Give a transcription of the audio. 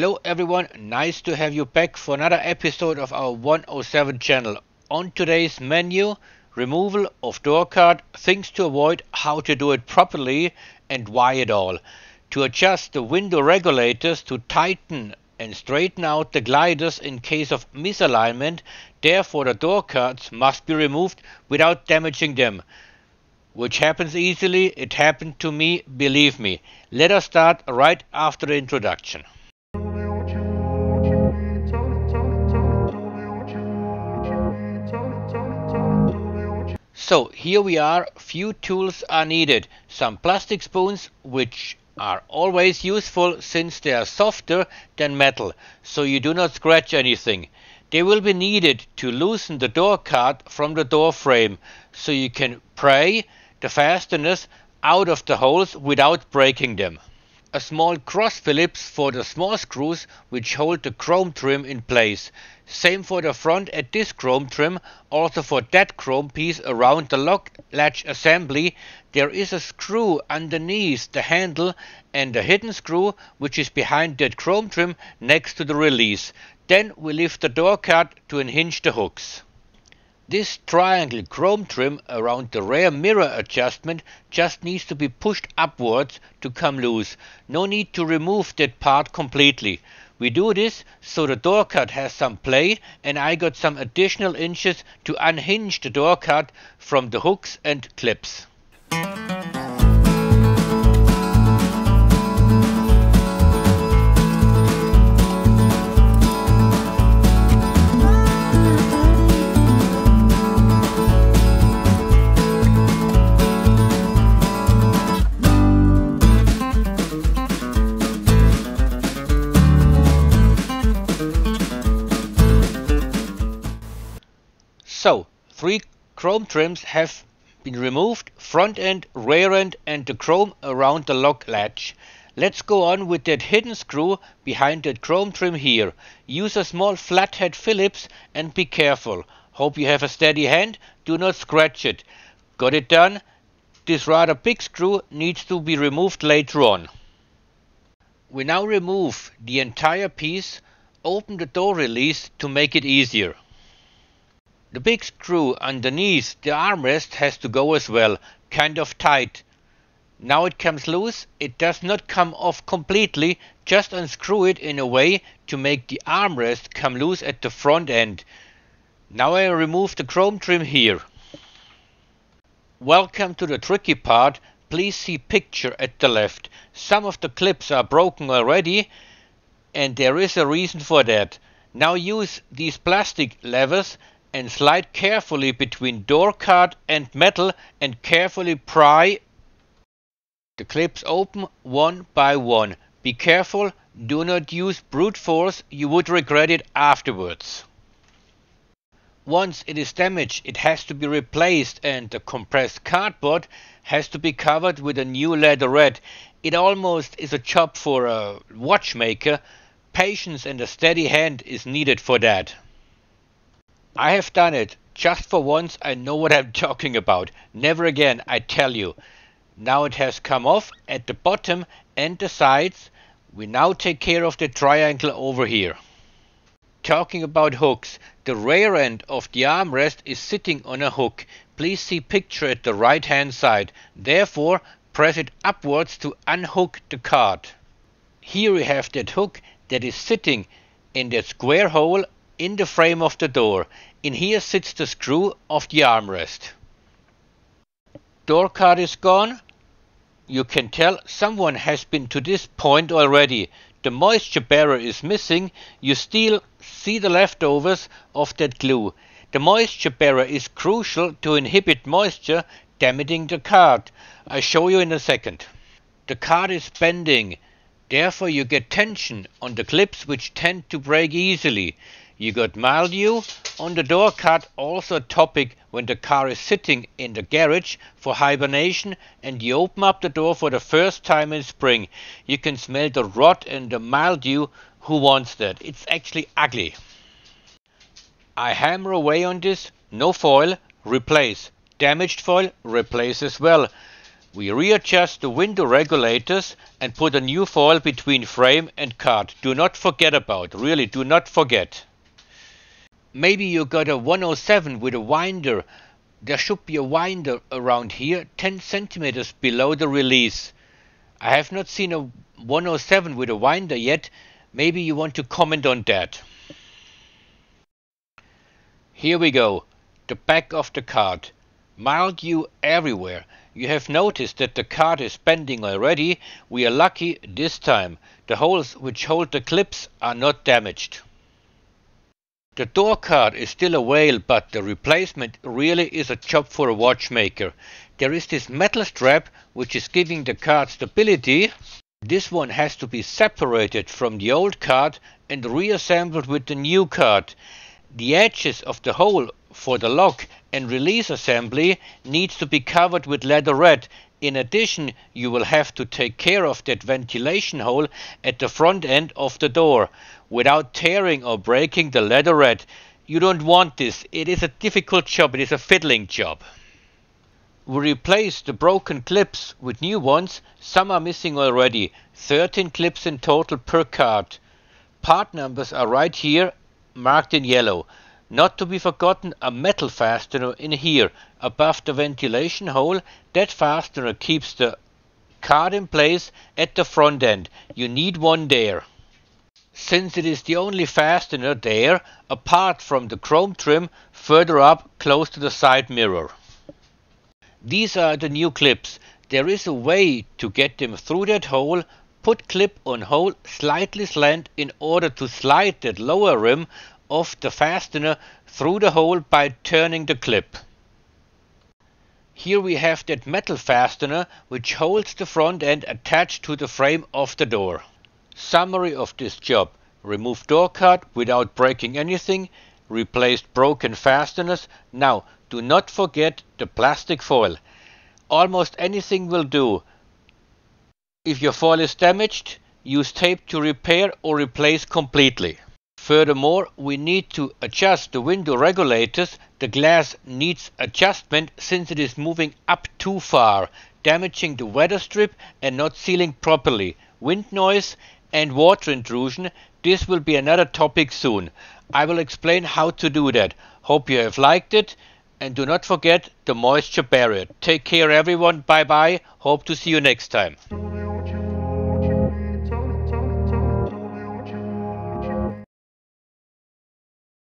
Hello everyone, nice to have you back for another episode of our 107 channel. On today's menu, removal of door card, things to avoid, how to do it properly and why it all. To adjust the window regulators to tighten and straighten out the gliders in case of misalignment, therefore the door cards must be removed without damaging them. Which happens easily, it happened to me, believe me. Let us start right after the introduction. So here we are, few tools are needed. Some plastic spoons, which are always useful since they are softer than metal, so you do not scratch anything. They will be needed to loosen the door card from the door frame, so you can pry the fasteners out of the holes without breaking them. A small cross Phillips for the small screws which hold the chrome trim in place. Same for the front at this chrome trim, also for that chrome piece around the lock latch assembly. There is a screw underneath the handle and a hidden screw which is behind that chrome trim next to the release. Then we lift the door card to unhinge the hooks. This triangle chrome trim around the rear mirror adjustment just needs to be pushed upwards to come loose. No need to remove that part completely. We do this so the door card has some play and I got some additional inches to unhinge the door card from the hooks and clips. So, 3 chrome trims have been removed, front end, rear end and the chrome around the lock latch. Let's go on with that hidden screw behind that chrome trim here. Use a small flathead Phillips and be careful. Hope you have a steady hand, do not scratch it. Got it done? This rather big screw needs to be removed later on. We now remove the entire piece, open the door release to make it easier. The big screw underneath the armrest has to go as well, kind of tight. Now it comes loose, it does not come off completely, just unscrew it in a way to make the armrest come loose at the front end. Now I remove the chrome trim here. Welcome to the tricky part, please see picture at the left. Some of the clips are broken already and there is a reason for that. Now use these plastic levers and slide carefully between door card and metal and carefully pry the clips open one by one. Be careful, do not use brute force, you would regret it afterwards. Once it is damaged, it has to be replaced and the compressed cardboard has to be covered with a new leatherette. It almost is a job for a watchmaker. Patience and a steady hand is needed for that. I have done it. Just for once I know what I'm talking about. Never again, I tell you. Now it has come off at the bottom and the sides. We now take care of the triangle over here. Talking about hooks, the rear end of the armrest is sitting on a hook. Please see picture at the right hand side. Therefore, press it upwards to unhook the card. Here we have that hook that is sitting in that square hole in the frame of the door. In here sits the screw of the armrest. Door card is gone. You can tell someone has been to this point already. The moisture barrier is missing. You still see the leftovers of that glue. The moisture barrier is crucial to inhibit moisture damaging the card. I'll show you in a second. The card is bending. Therefore you get tension on the clips which tend to break easily. You got mildew on the door card, also a topic when the car is sitting in the garage for hibernation and you open up the door for the first time in spring. You can smell the rot and the mildew. Who wants that? It's actually ugly. I hammer away on this, no foil, replace. Damaged foil, replace as well. We readjust the window regulators and put a new foil between frame and card. Do not forget about, really do not forget. Maybe you got a 107 with a winder. There should be a winder around here 10 centimeters below the release. I have not seen a 107 with a winder yet. Maybe you want to comment on that. Here we go, the back of the card. Mildew everywhere. You have noticed that the card is bending already. We are lucky this time. The holes which hold the clips are not damaged. The door card is still a whale, but the replacement really is a job for a watchmaker. There is this metal strap which is giving the card stability. This one has to be separated from the old card and reassembled with the new card. The edges of the hole for the lock and release assembly needs to be covered with leatherette. In addition, you will have to take care of that ventilation hole at the front end of the door without tearing or breaking the leatherette. You don't want this. It is a difficult job. It is a fiddling job. We replaced the broken clips with new ones. Some are missing already. 13 clips in total per card. Part numbers are right here, marked in yellow. Not to be forgotten, a metal fastener in here, above the ventilation hole. That fastener keeps the card in place at the front end. You need one there. Since it is the only fastener there, apart from the chrome trim, further up, close to the side mirror. These are the new clips. There is a way to get them through that hole. Put clip on hole slightly slant in order to slide that lower rim of the fastener through the hole by turning the clip. Here we have that metal fastener which holds the front end attached to the frame of the door. Summary of this job: remove door card without breaking anything, replaced broken fasteners. Now do not forget the plastic foil. Almost anything will do. If your foil is damaged, use tape to repair or replace completely. Furthermore, we need to adjust the window regulators. The glass needs adjustment since it is moving up too far, damaging the weather strip and not sealing properly. Wind noise and water intrusion. This will be another topic soon. I will explain how to do that. Hope you have liked it, and do not forget the moisture barrier. Take care everyone. Bye bye. Hope to see you next time.